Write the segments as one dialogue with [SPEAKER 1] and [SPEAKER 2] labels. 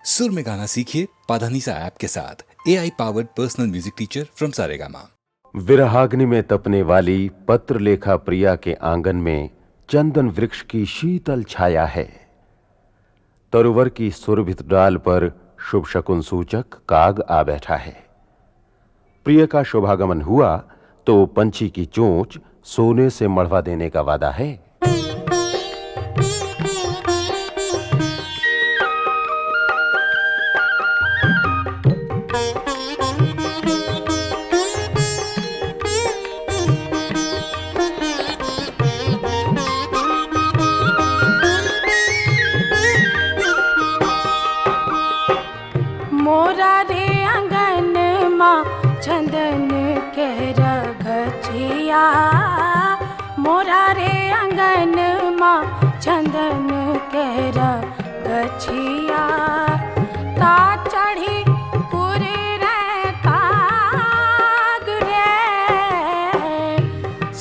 [SPEAKER 1] सुर में गाना सीखिए पाधानीसा ऐप के साथ AI powered personal music teacher from Saregama.
[SPEAKER 2] विरहाग्नि में तपने वाली पत्रलेखा प्रिया के आंगन में चंदन वृक्ष की शीतल छाया है। तरुवर की सुरभित डाल पर शुभ शकुन सूचक काग आ बैठा है। प्रिय का शुभागमन हुआ तो पंछी की चोंच सोने से मढ़वा देने का वादा है।
[SPEAKER 3] मोरा रे अंगन माँ चंदन के रगछिया, मोरा रे अंगन माँ चंदन के रगछिया, ता चढ़ी कुर रे काग रे,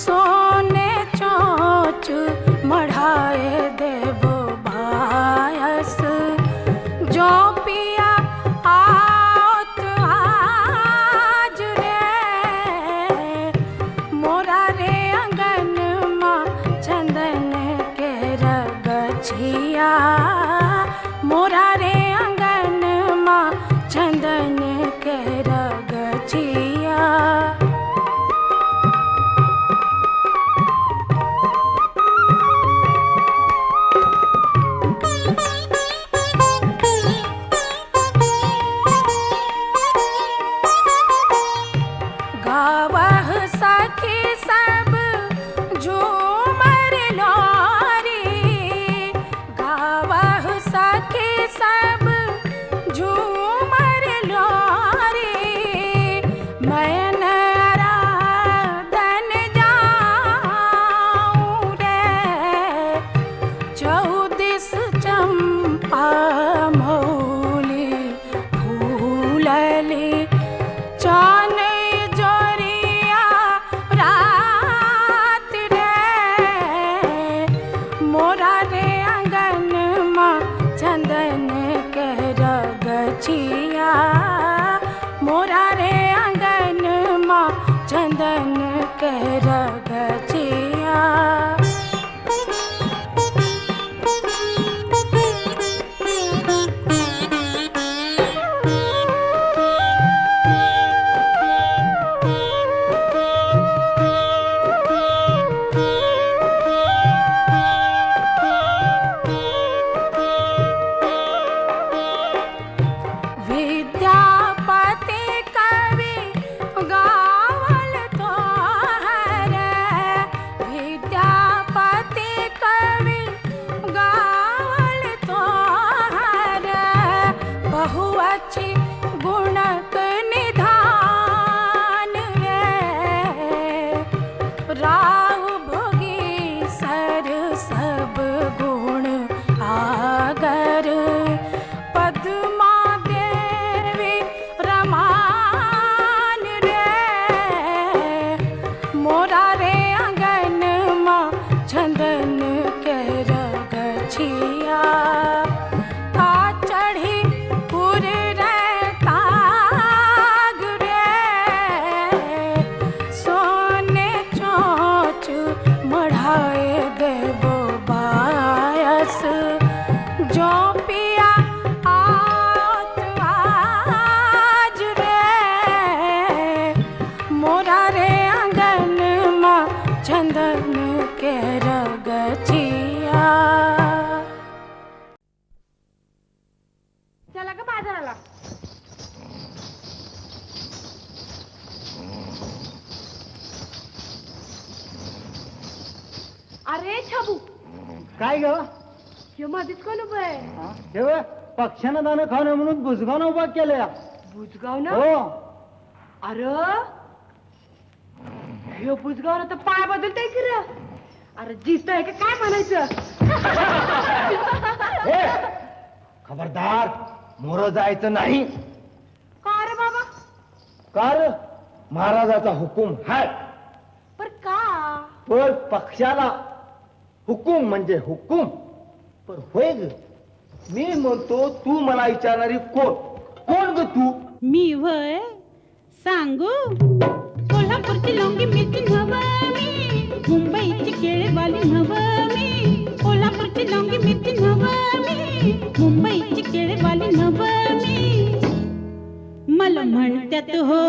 [SPEAKER 3] सोने चोंच मढ़ाए देबो बायस, जो पिया आवत आज रे, मोरा रे अंगन माँ चंदन के रगछिया, मोरा रे अंगन माँ चंदन के रगछिया। गावह सखी सब झूमर लोरी, गावह सखी सब झूमर लोरी, मैन आराधन जाऊं रे, चौदिस चंपा मौली फूलली, चान जोरिया रात रे, मोरा रे अंगन माँ चंदन के रगछिया, मोरा रे अंगन माँ चंदन के रगछिया। विद्यापति कवि गावल तोहर, विद्यापति कवि गावल तोहर, बहु अच्छी गुणक निधान रे, राहु भोगी सर सब गुण आगर, पद्मा देवी रमान रे, मोरा रे अंगन माँ चंदन के रगछिया, ता चढ़ी पुर रे काग रे, सोने चोंच मढ़ाए देबो बायस, जो पिया आवत आज रे, मोरा रे अंगन माँ चंदन के रगछिया।
[SPEAKER 4] चला का बाजाराला? अरे छबू,
[SPEAKER 5] काय ग
[SPEAKER 4] ह्यो मधीच कोण उभं आहे?
[SPEAKER 5] तेव्हा पक्ष्यानं दाणं खाणं म्हणून बुजगावनं उभा केलंय.
[SPEAKER 4] बुजगाव ना?
[SPEAKER 5] हो
[SPEAKER 4] अरे ह्यो बुजगाव ना तर पाय बदलतय की रे? अरे जिस्तय का काय म्हणायचं?
[SPEAKER 5] हे, खबरदार मोर जायचं नाही.
[SPEAKER 4] का रे बाबा?
[SPEAKER 5] कार महाराजाचा हुकूम हाय.
[SPEAKER 4] पर का?
[SPEAKER 5] पण पक्षाला हुकूम म्हणजे हुकूम. पण होय ग मी म्हणतो तू मला विचारणारी कोण कोण ग तू?
[SPEAKER 3] मी वय सांगू कोल्हापूरची लोंगी मिरची नव मी मुंबईची केळेवाली नव मी कोल्हापूरची लोंगी मिरची नव मी मुंबईची केळेवाली नव मी मला म्हणतात हो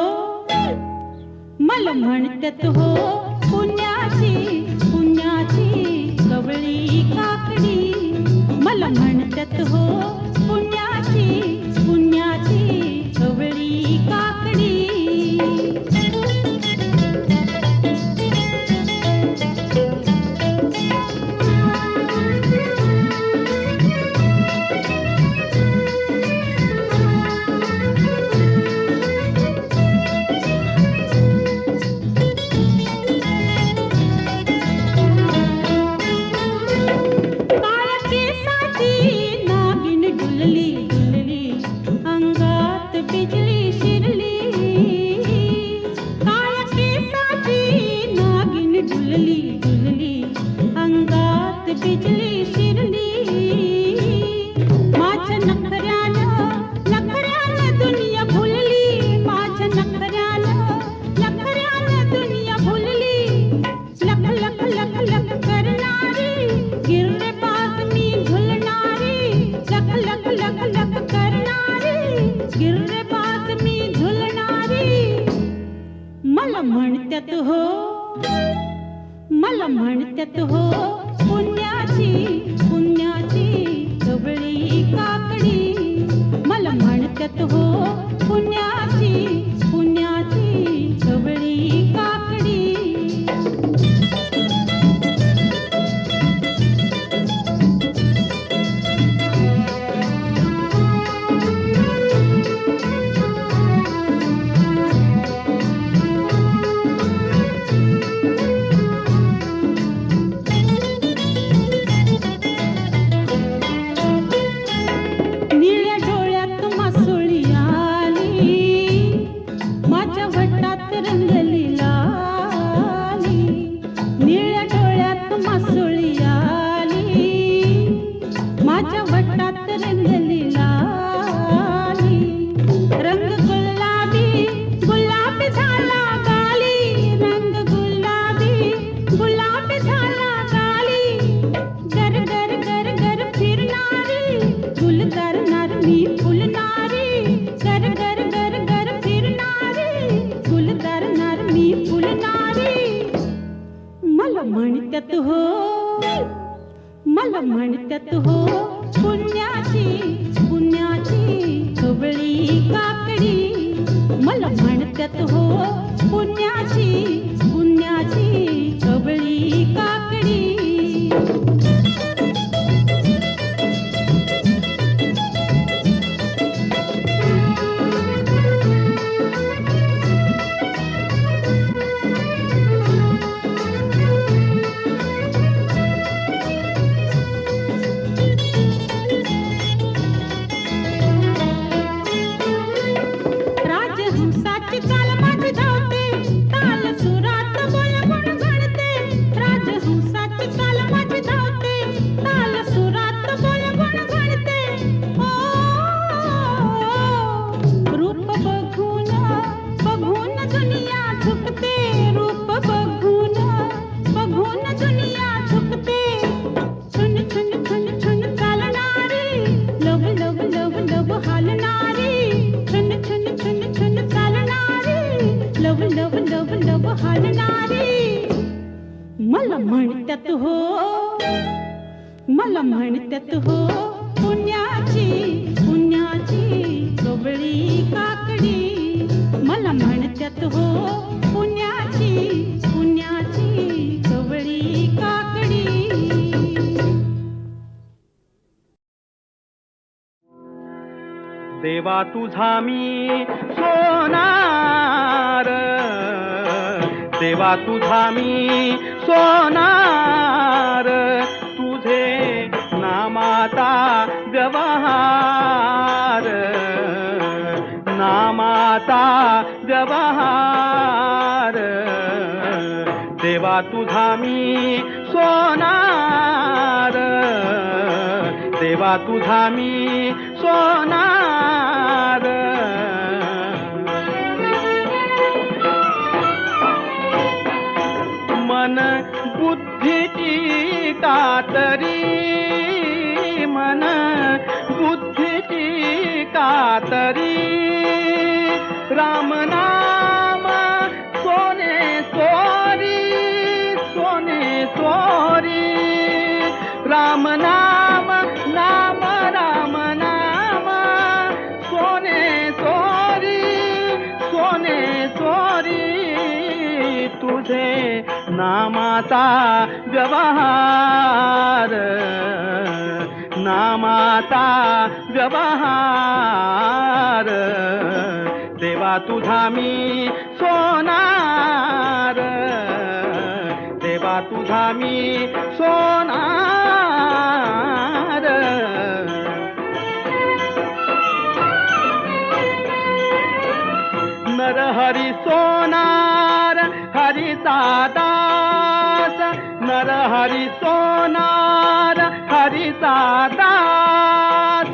[SPEAKER 3] मला म्हणतात हो पुण्याची पुण्याची कवळी काकडी मला म्हणतात हो पुण्याची पुण्याची कवळी काकडी मला म्हणतात हो पुण्याची पुण्याची कवळी काकडी मला म्हणतात हो पुण्याची पुण्याची कवळी काकडी म्हणतात हो मला म्हणतात हो पुण्याची पुण्याची कवळी काकडी मला म्हणतात हो पुण्याची पुण्याची कवळी काकडी मला म्हणतात हो मला म्हणतात हो पुण्याची पुण्याची कवळी काकडी मला म्हणतात हो पुण्याची पुण्याची कवळी काकडी
[SPEAKER 6] देवा तुझा मी सोनार देवा तुझा मी सोनार तुझे नामाता व्यवहार नामाता व्यवहार देवा तुझा मी सोनार देवा देवा तुझा मी सोनार. मन बुद्धीची कातरी, मन बुद्धीची कातरी, राम नाम सोने चोरी, सोने चोरी, राम नाम नाम राम नाम सोने चोरी, सोने चोरी, तुझे नामाचा व्यवहार, नामाचा व्यवहार, देवा तुझा मी सोनार, देवा तुझा मी सोनार. नरहरी सोनार हरिचा दास, नरहरी सोनार हरिचा दास.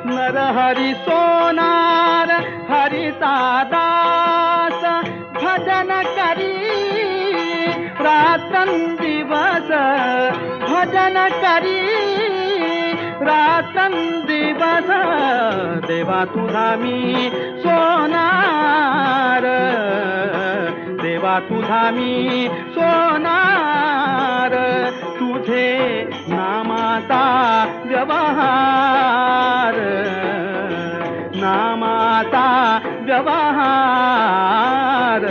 [SPEAKER 6] नरहरी सोनार हरिचा दास, भजन करी रात्रंदिवस, भजन करी रात्रंदिवस, देवा तुझा मी सोनार, देवा तुझा मी सोनार. तुझे नामाचा व्यवहार, नामाचा व्यवहार,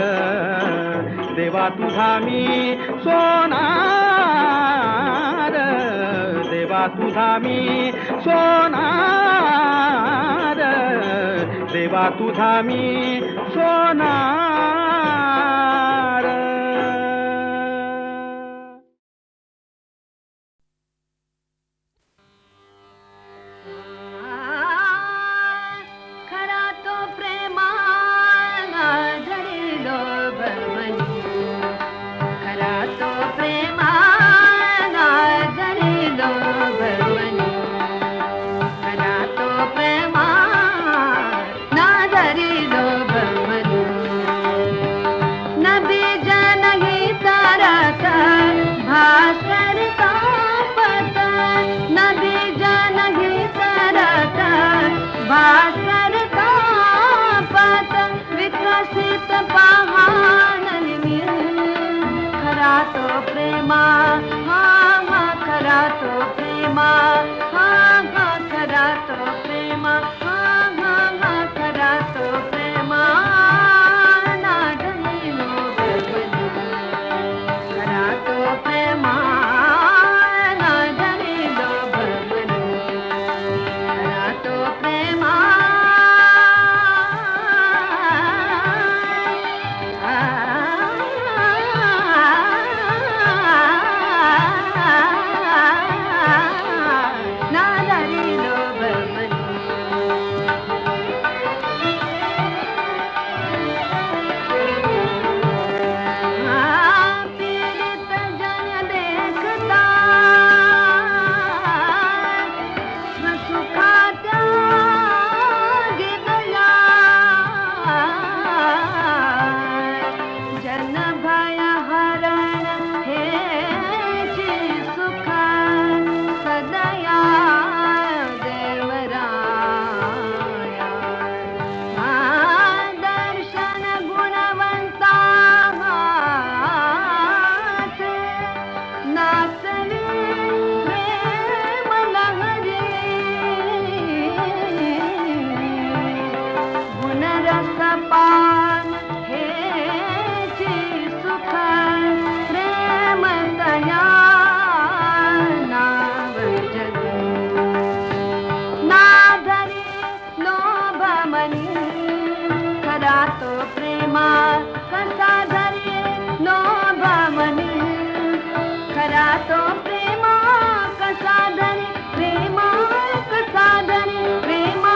[SPEAKER 6] देवा तुझा मी सोनार, देवा तुझा मी सोनार, देवा तुझा मी सोनार.
[SPEAKER 4] खरा तो प्रेमाला धरिलो भवनी, खरा तो प्रेमाला धरिलो भवनी, खरा तो प्रेमाला धरिलो भवनी. नबी जनही तरत भास्कर का पता, नबी जनही तरत भास्कर का पता, विकसित पहाडन मिळ. खरा तो प्रेमा, हा हा खरा तो प्रेमा, हा हा खरा तो प्रेमा, हा हा हा खरा तो प्रेमा. नाडलिलो भवनी, खरा तो प्रेमा, नाडलिलो भवनी, खरा तो प्रेमा. नाडलिलो भवनी. पीडित जन देखता सुखाच्या गिदया, जन भय हरण हेची सुख सदया देवराया. दर्शन गुणवंता नाचली प्रेम लहरी, गुणरस पान हेची सुख प्रेम तया नाव जगी. नाधरी लोभ मनी, खरा तो प्रेमा कसा धरी लोभ मनी, खरा तो प्रेमा कसा धरी, प्रेमा कसा धरी, प्रेमा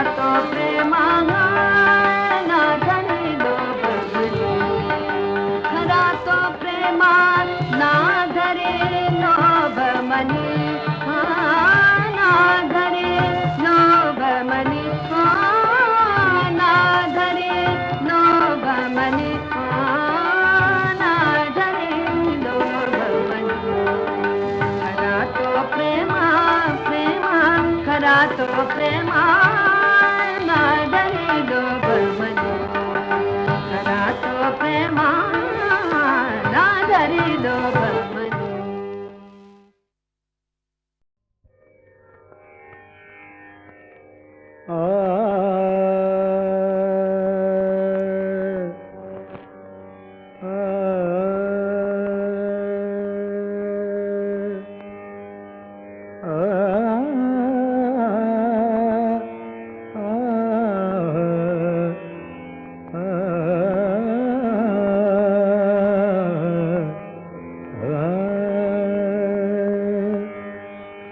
[SPEAKER 4] तो प्रेमाना ना धरी लोभ मनी खरा तो प्रेमा ना धरे लोभ मनी ना धरे लोभ मनी ना धरे लोभ मनी ना धरे लोभ मनी खरा तो प्रेमा प्रेमा खरा तो प्रेमा ना धरे लोभ मनी खरा तो प्रेमा ना धरे लोभ मनी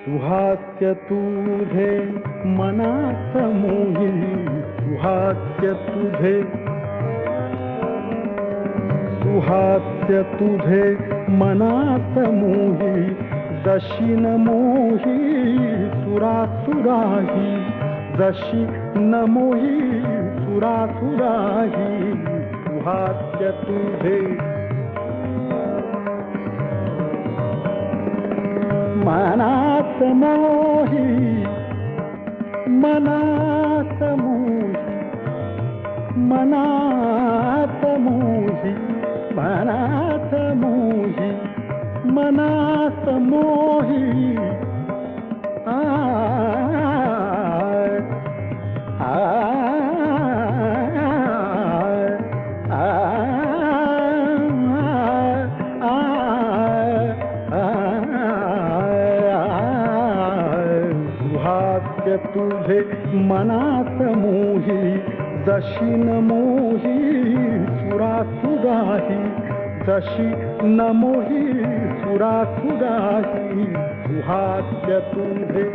[SPEAKER 6] सुहास्य तुझे मनात मोही सुहास्य तुझे सुहास्य तुझे मनात मोही जशी न मोही सुरासुराही जशी न मोही सुरासुराही सुहास्य तुझे मनात मोही मनात मोही मनात मोही मनात मोही मनात मोही आ तुझे मनात मोही जशी न मोही सुरासुराही जशी न मोही सुरासुराही सुहास्य तुझे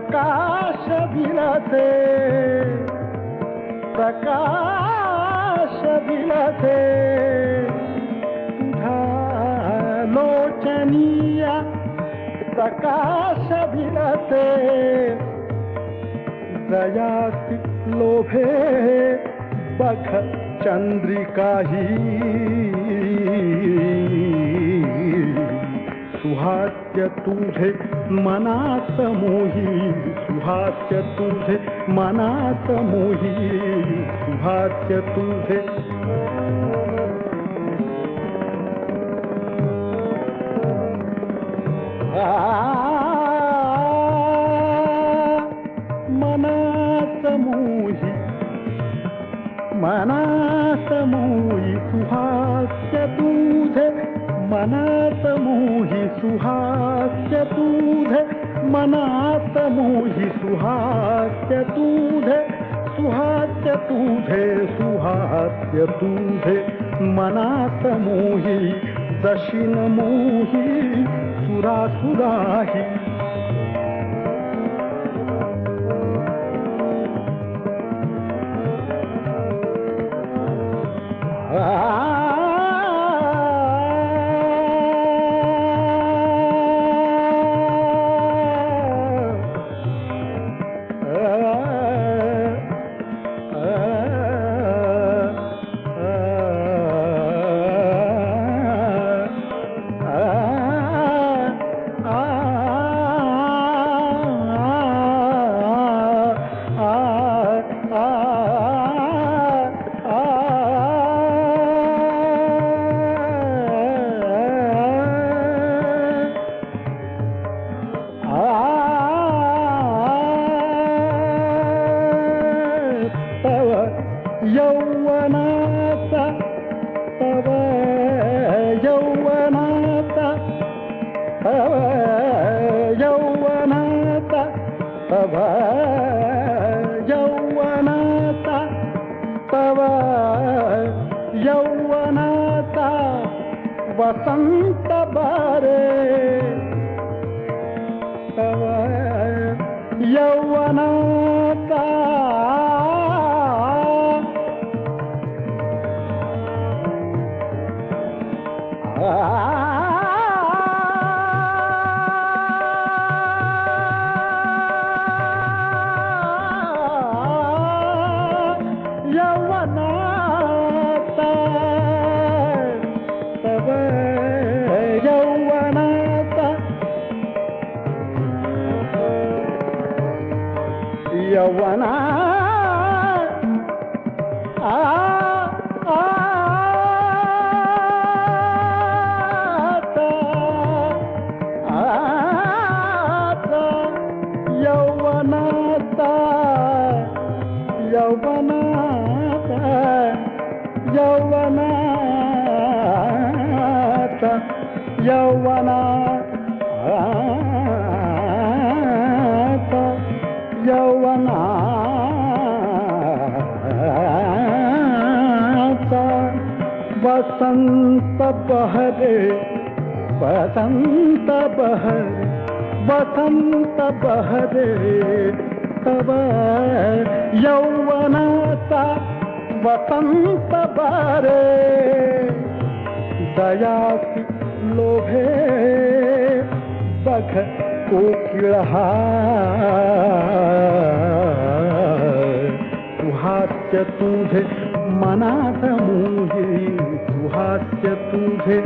[SPEAKER 6] प्रकाश विलसे प्रकाश विलसे तुझा लोचनिया प्रकाश विलसे दयासी लोभे बघ चंद्रिकाही सुहास्य तुझे मनात मोही सुहास्य तुझे मनात मोही सुहास्य तुझे मनात मोही मनात मोही सुहास्य तुझे मनात मोही सुहास्य तुझे मनात मोही सुहास्य तुझे सुहास्य तुझे सुहास्य तुझे मनात मोही जशी न मोही सुरासुराही यौवनाचा तव यौवनाचा तव यौवनाचा तव यौवनाचा तव यौवनाचा वसंत बारे तव यौवनाचा यौवनाचा तव यौवनाचा यौवना यौवनाचा यौवनाचा यौवनाचा यौवनाचा यौवनाचा वसंत बहरे वसंत बहरे वसंत बहरे तव यौवनाचा वसंत बहरे दयासी लोभे बघ कोकिळ सुहास्य तुझे मनात मोही सुहास्य तुझे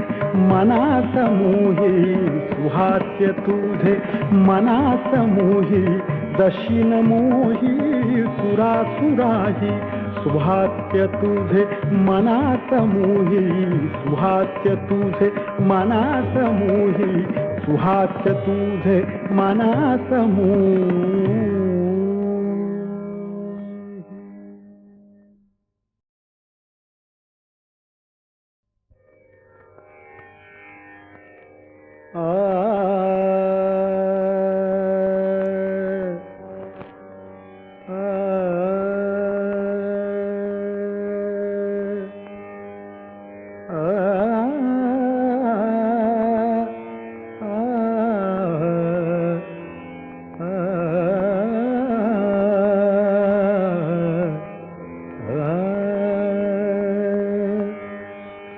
[SPEAKER 6] मनात मोही सुहास्य तुझे मनात मोही दशिन मोही सुरासुराही सुहास्य तुझे मनात मोही सुहास्य तुझे मनात मोही सुहास्य तुझे मनात मोही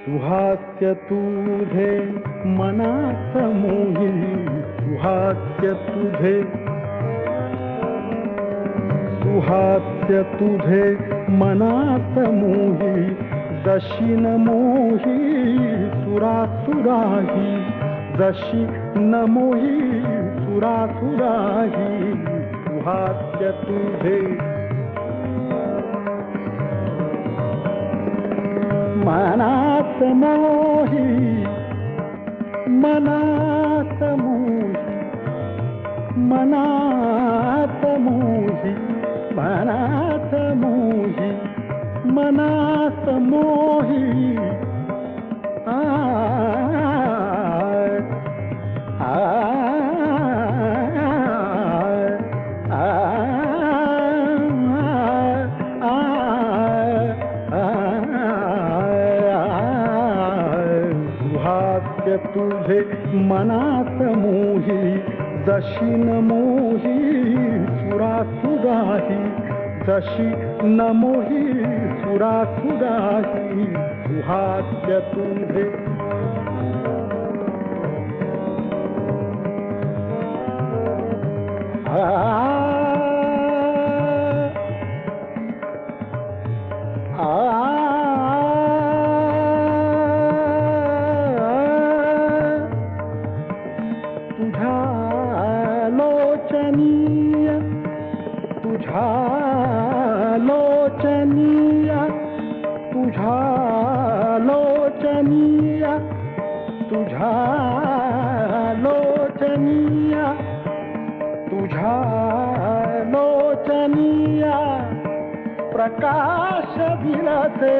[SPEAKER 6] सुहास्य तुझे मनात मोही सुहास्य तुझे सुहास्य तुझे मनात मोही दशिन मोही सुरासुराही दशिन मोही सुरासुराही सुहास्य तुझे मनात मोही मनात मोही मनात मोही मनात मोही मनात मोही आ आ तुझे मनात मोही दशिन मोही सुरासुराही दशिन मोही सुरासुराही सुहास्य तुझे प्रकाश विलसे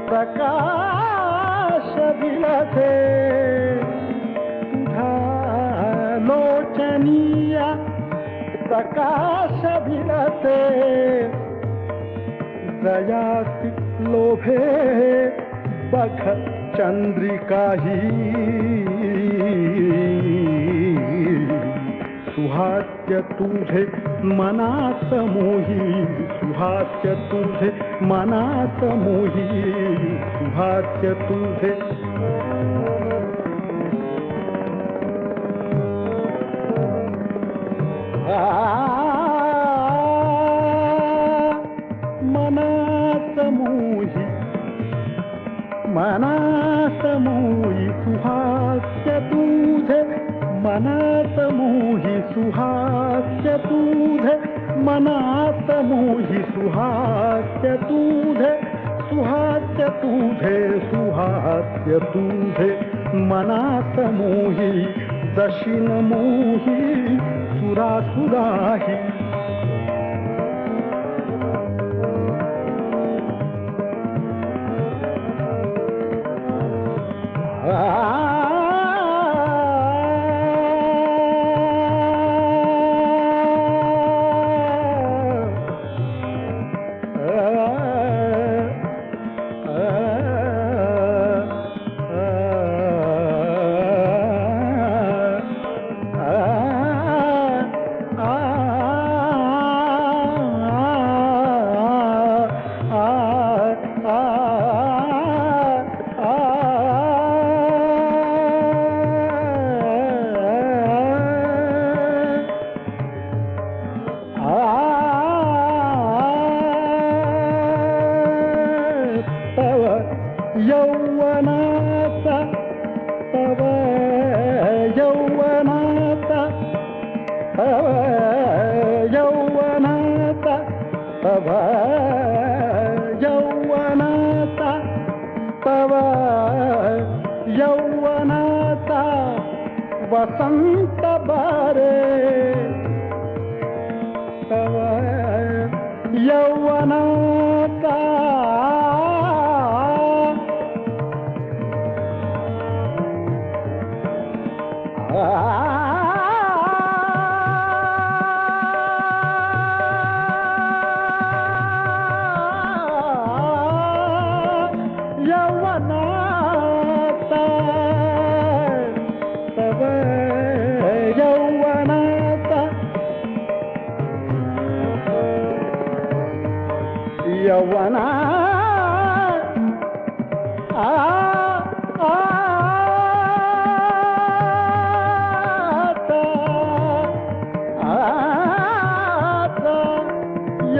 [SPEAKER 6] प्रकाश विलसे तुझा लोचनीया प्रकाश विलसे दयासी लोभे बघ चंद्रिकाही सुहास्य तुझे मनात मोही सुहास्य तुझे मनात मोही सुहास्य तुझे मनात मोही मनात मोही सुहास्य तुझे मनात मोही सुहास्य तुझे मनात मोही सुहास्य तुझे सुहास्य तुझे सुहास्य तुझे मनात मोही दशिन मोही सुरासुराही यौवनाचा तव यौवनाचा तव यौवनाचा तव यौवनाचा तव यौवनाचा वसंत बारे तव यौवनाचा यौवनाचा तव यौवनाचा यौवना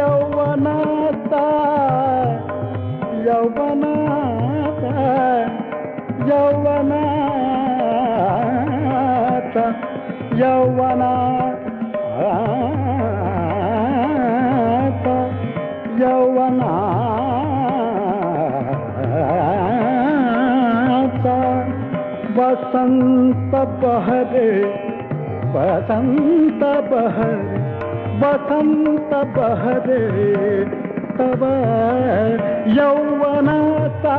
[SPEAKER 6] यौवनाचा यौवनाचा यौवनाचा यौवनाचा यौवनाचा वसंत बहरे वसंत बहरे वसंत बहरे तव यौवनाचा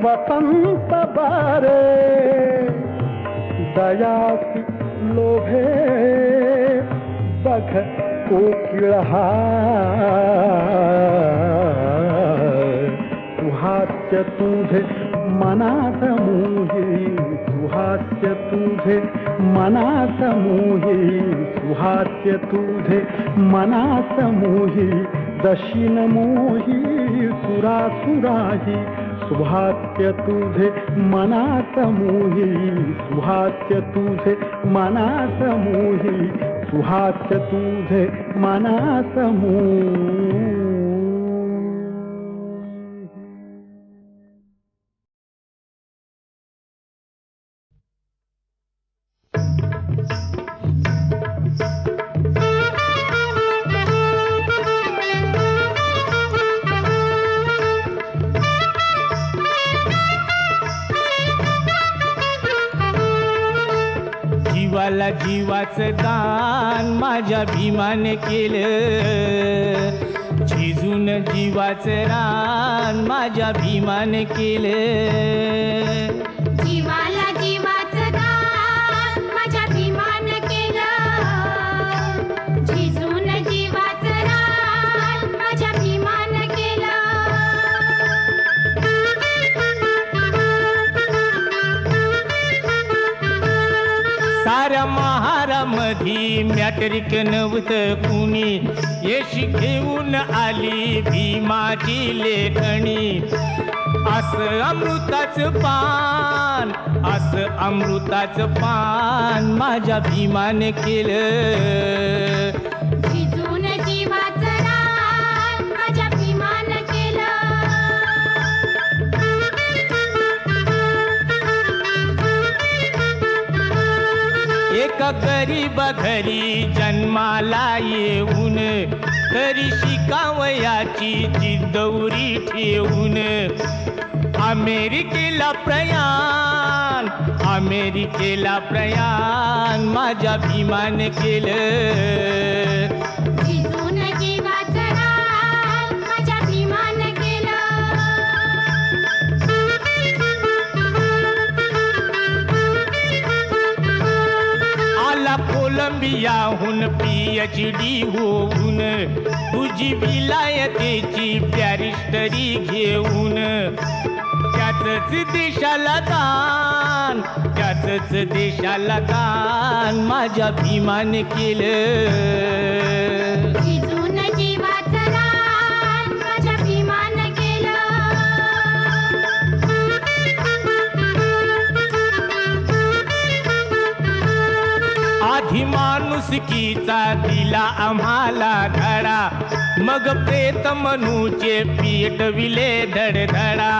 [SPEAKER 6] वसंत बहरे दयासी लोभे बघ कोकिळहा सुहास्य तुझे मनात मोही सुहास्य तुझे मनात मोही सुहास्य तुझे मनात मोही दशिन मोही सुरासुराही सुहास्य तुझे मनात मोही सुहास्य तुझे मनात मोही सुहास्य तुझे मनात मोही
[SPEAKER 7] जीवाला जीवाचं दान माझ्या भीमाने केलं, झिजून जीवाचे रान माझ्या भीमाने केले.
[SPEAKER 8] जीवाला जीवाचं दान माझ्या भीमान केलं. झिजून जीवाचं रान माझ्या भीमान केलं.
[SPEAKER 7] साऱ्या महारामधी मॅट्रिक नव्हतं कुणी, यशी घेऊन आली भीमाची लेखणी. असं अमृताचं पान, असं अमृताचं पान माझ्या भीमाने केलं.
[SPEAKER 8] झिजून जीवाचं रान माझ्या भीमान केलं.
[SPEAKER 7] एका गरीबा घरी जन्माला येऊन, तरी शिकावयाची जिद्दौरी ठेवून, अमेरिकेला प्रयाण, अमेरिकेला प्रयाण माझ्या भीमाने केलं.
[SPEAKER 8] झिजून जीवाचं रान माझ्या भीमान केलं.
[SPEAKER 7] आला कोलंबियाहून PhD होऊन, तुझी विलायतेची बॅरिस्टरी घेऊन, त्याचंच देशाला दान, त्याचंच देशाला दान माझ्या भीमाने केलं.
[SPEAKER 8] झिजून जीवाचं रान माझ्या भीमान केलं.
[SPEAKER 7] आधी माणुसकीचा दिला आम्हाला धडा, मग प्रेत मनूचे पेटविले धडधडा.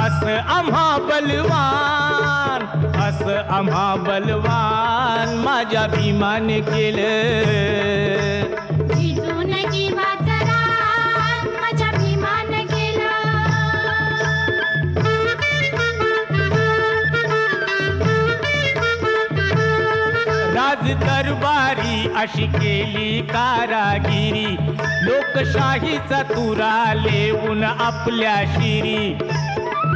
[SPEAKER 7] असं आम्हा बलवान, असं आम्हा बलवान माझ्या भीमाने केलं.
[SPEAKER 8] झिजून जीवाचं रान माझ्या भीमान केलं.
[SPEAKER 7] राज दरबारी अशी केली कारागिरी, लोकशाहीचा तुरा लेऊन आपल्या शिरी.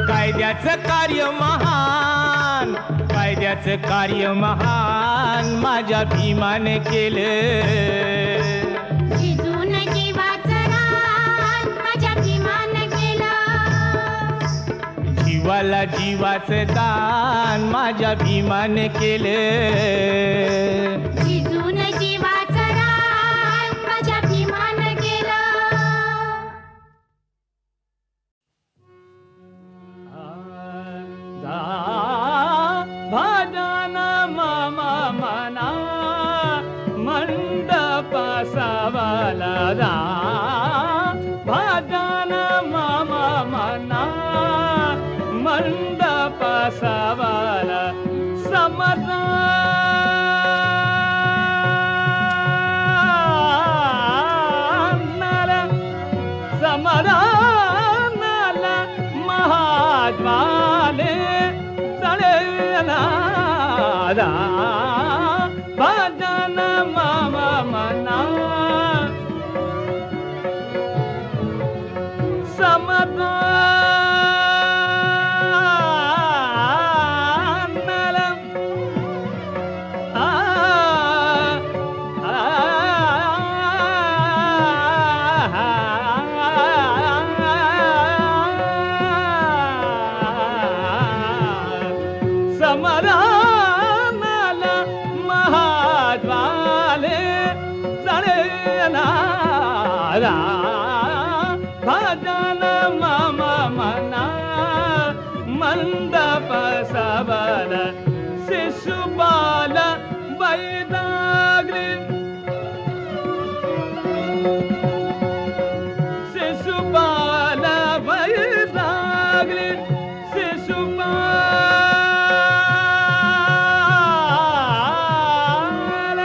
[SPEAKER 7] कायद्याचं कार्य महान, कायद्याचं कार्य महान माझ्या भीमाने केलं.
[SPEAKER 8] झिजून जीवाचं रान माझ्या भीमान केलं.
[SPEAKER 7] जीवाला जीवाचं दान माझ्या भीमाने केलं.
[SPEAKER 8] झिजून जीवाचं रान माझ्या भीमान केलं.
[SPEAKER 5] भाजन मम मना मंडप सवला. भाजन मम मना मंडप सवला. समता समरानल महाद्वाले चढेनादा. भजन मम मना समतानल समरानल महाद्वाले चढेनादा. भजन मम मना मंडप सबल. शिशुपाल वैदाग्री, शिशुपाल वैदाग्री. शिशुपाल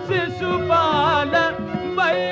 [SPEAKER 5] शिशुपाल वै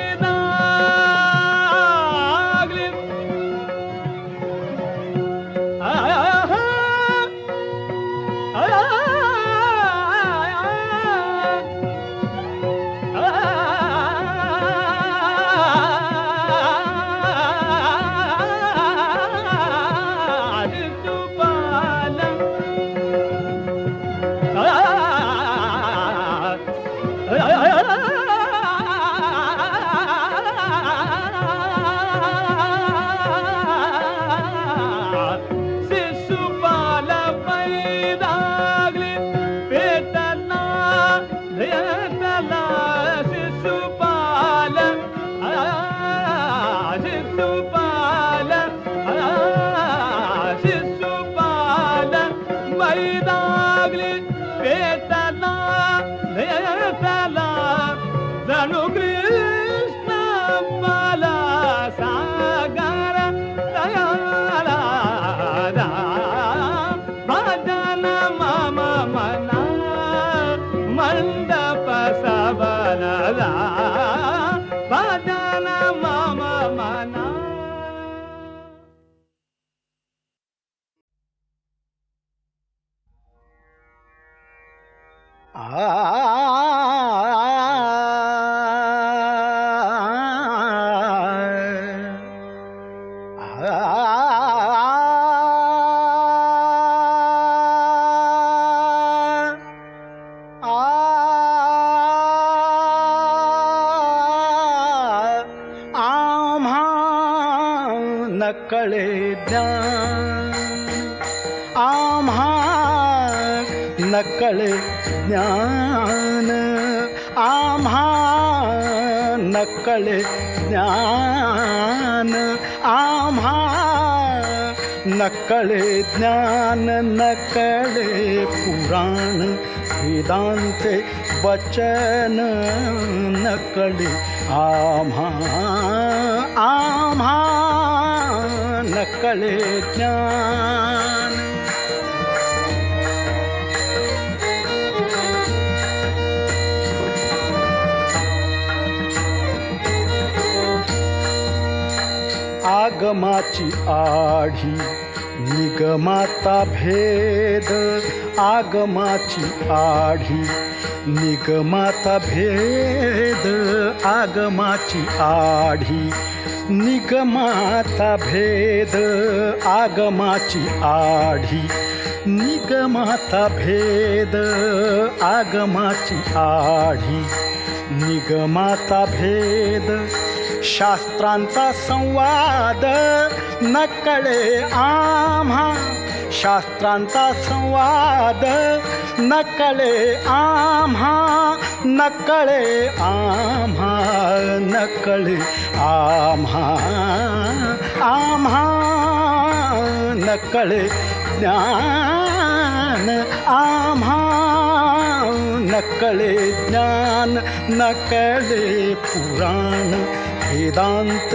[SPEAKER 7] शिशुपाल शिशुपाल मैदागली पेटला भेटला जणू कृष्ण मला सागर दयाला भजन मम मना मंडप सबलला भजन मम मना.
[SPEAKER 6] नकळे ज्ञान आम्हा नकळे ज्ञान आम्हा नकळे ज्ञान आम्हा नकळे ज्ञान नकळे पुराण वेदांचे वचन नकळे आम्हा आम्हा नकळे ज्ञान. आगमाची आढी निगमाता भेद आगमाची आढी निगमाता भेद आगमाची आढी निगमाता भेद आगमाची आढी निगमाता भेद आगमाची आढी निगमाता भेद शास्त्रांचा संवाद नकळे आम्हा शास्त्रांचा संवाद नकळे आम्हा नकळे आम्हा नकळे आम्हा आम्हा नकळे ज्ञान आम्हा नकळे ज्ञान नकळे पुराण वेदांत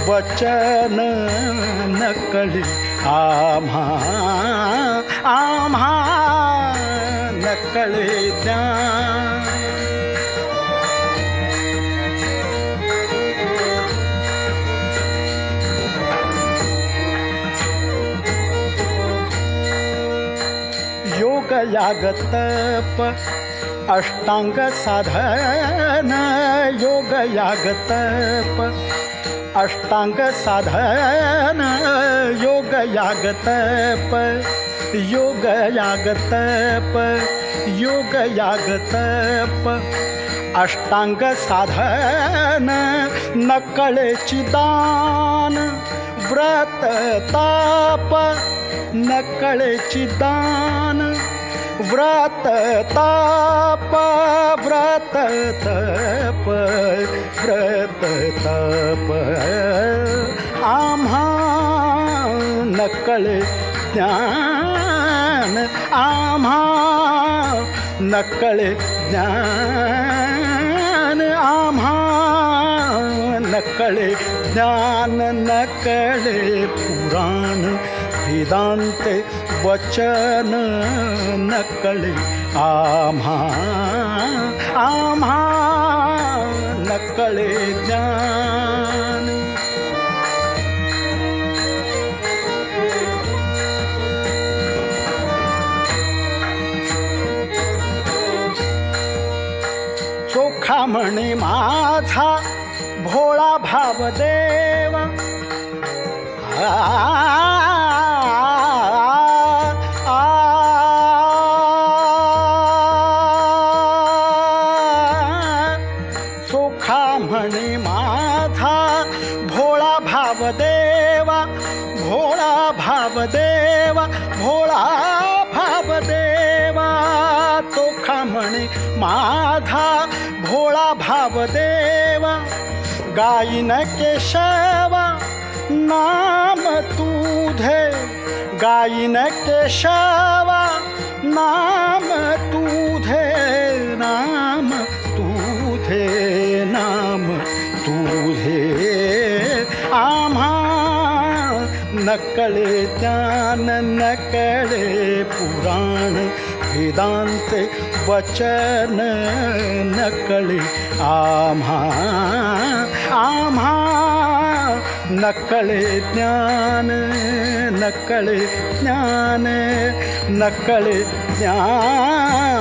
[SPEAKER 6] वचन नकळे आम्हा आम्हा नकळे ज्ञान. योग याग तप अष्टांग साधन योग याग तप अष्टांग साधन योग याग तप योग याग तप योग याग तप अष्टांग साधन नकळेची दान व्रत ताप नकळेची दान व्रत ताप व्रत तप व्रत तप आम्हा नकळे ज्ञान आम्हा नकळे ज्ञान आम्हा नकळे ज्ञान नकळे पुराण वेदांत वचन नकळे आम्हा आम्हा नकळे ज्ञान. चोखा म्हणे माझा भोळा भावदेव चोखा म्हणे माझा भोळा भावदेवा भोळा भावदेवा भोळा भावदेवा चोखा म्हणे माझा भोळा भावदेवा गायीन केशवा गायीन केशवा नाम तुझे नाम तुझे नाम तुझे आम्हा नकळे ज्ञान नकळे पुराण वेदांते वचन नकळे आम्हा आम्हा नकळे ज्ञान नकळे ज्ञान नकळे ज्ञान.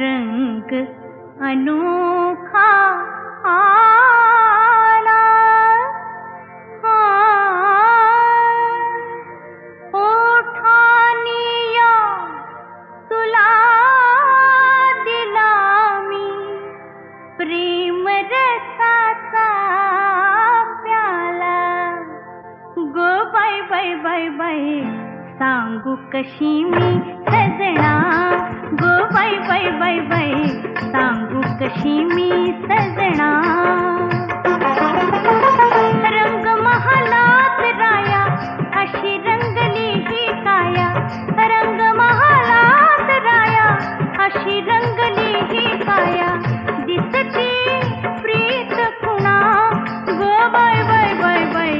[SPEAKER 8] रंग अनोखा आला ओठानिया तुला दिला मी प्रेम रसाचा प्याला गो बाय बाय बाय बाय सांगू कशी मी सजना गो बाय बाय बाय बाय सांगू कशी मी सजना. रंग महालात राया अशी रंगली ही काया रंग महालात राया अशी रंगली ही काया दिसती प्रीत खुणा गो बाय बाय बाय बाय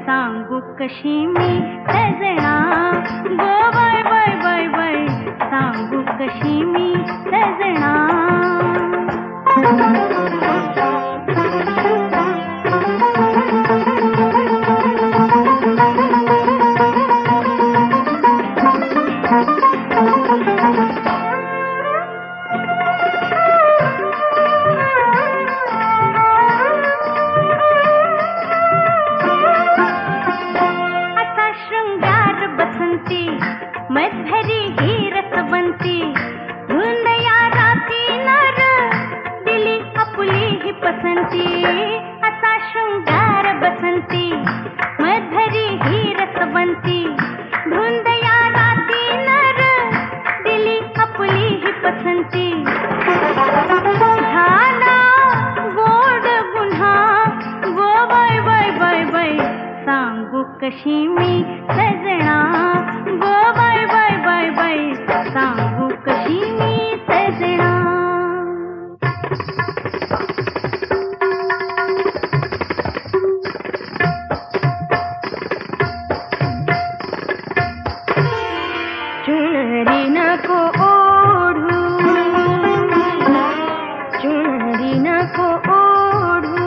[SPEAKER 8] सांगू कशी मी सजना गो बाय बाय बाय बाय सांगू कशी मी सजना. असा शृंगार बसंती मधरी ही रसवंती धुंद या राती नर दिली आपुली ही पसंती. असा शृंगार बसंती मधरी ही रसवंती धुंद या राती नर दिली आपुली ही पसंती. झाला गोड गुन्हा गो बाय बाय बाय बाय सांगू कशी मी सजना गो बाय बाय बाय बाय सांगू कशी मी सजना. चुनरी नको ओढू चुनरी नको ओढू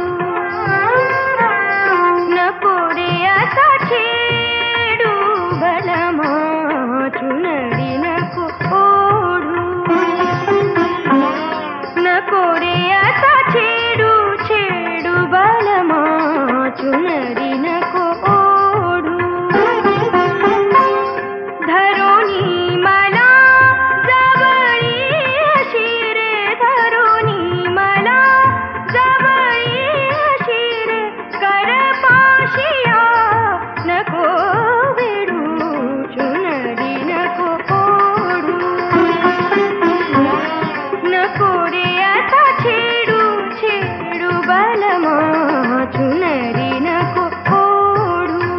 [SPEAKER 8] नको रे असा छेडू बलमा चुनरी नको ओढू नको रे असा छेडू छेडू बलमा चुनरी नको ओढू. धरोनी मला जवळी अशी रे धरोनी मला जवळी अशी रे कर पाशिया नको वेडू चुनरी नको ओढू नको रे असा छेडू छेडू बलमा चुनरी नको ओढू.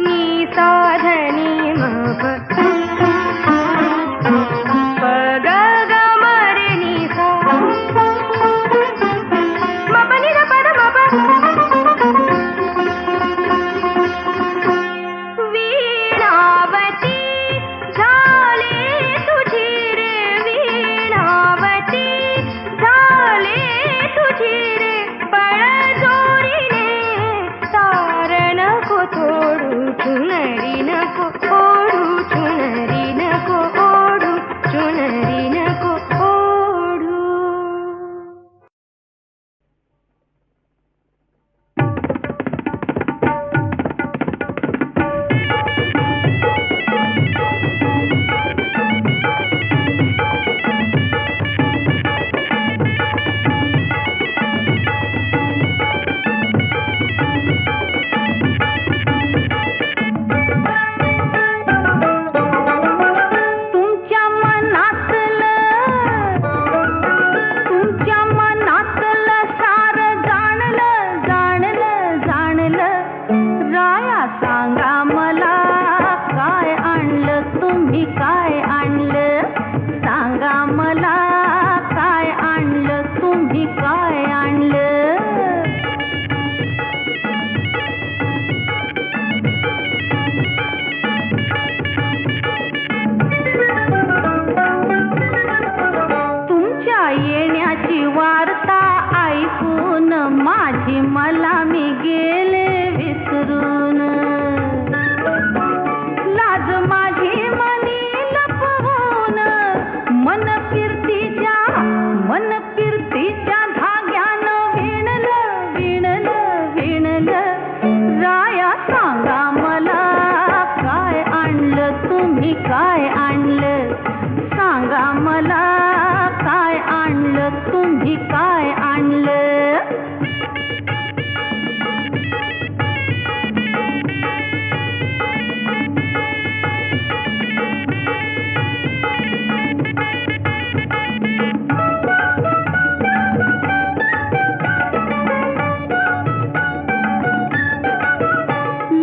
[SPEAKER 8] नी साधनी मग पग ग मरे नी सा मपनी ग पद मप वीणावती झाले तुझी रे वीणावती झाले तुझी रे बळजोरीने तार नको तोडू चुनरी नको ओढू चुनरी नको ओढू चुनरी नको ओढू. सांगा मला काय आणलं तुम्ही काय आणलं सांगा मला काय आणलं तुम्ही काय आणलं तुमच्या येण्याची वार्ता ऐकून माझी मला मी गेले विसरून लाज माझी मनी लपवून मन फिरतीच्या धाग्यानं विणलं विणलं विणलं राया सांगा मला काय आणलं तुम्ही काय आणलं सांगा मला काय आणलं तुम्ही काय आणलं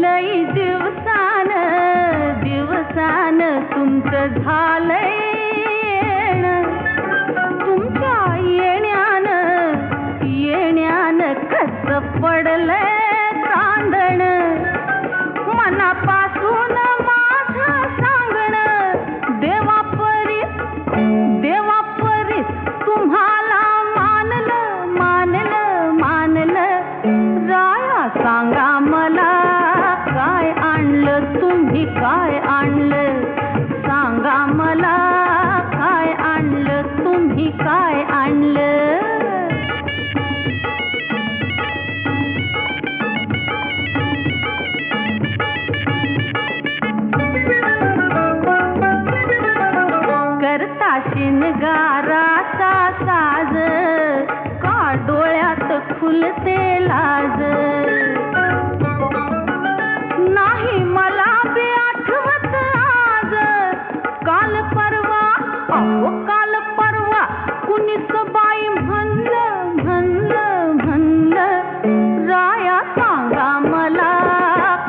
[SPEAKER 8] लई दिवसान तुमचं झालंय येणं. तुमच्या येण्यानं कसं पडलंय चांदण मनापासून माझं सांगणं देवापरीस तुम्हाला मानलं राया सांगा मला काय आणलं तुम्ही काय आणलं सांगा मला काय आणलं तुम्ही काय आणलं करता शिनगाराचा साज का डोळ्यात खुलते लाज नाही मला बी आठवत आज काल परवा कुणीच बाई म्हणलं राया सांगा मला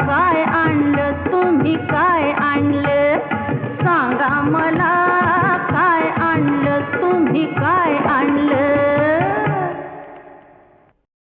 [SPEAKER 8] काय आणलं तुम्ही काय आणलं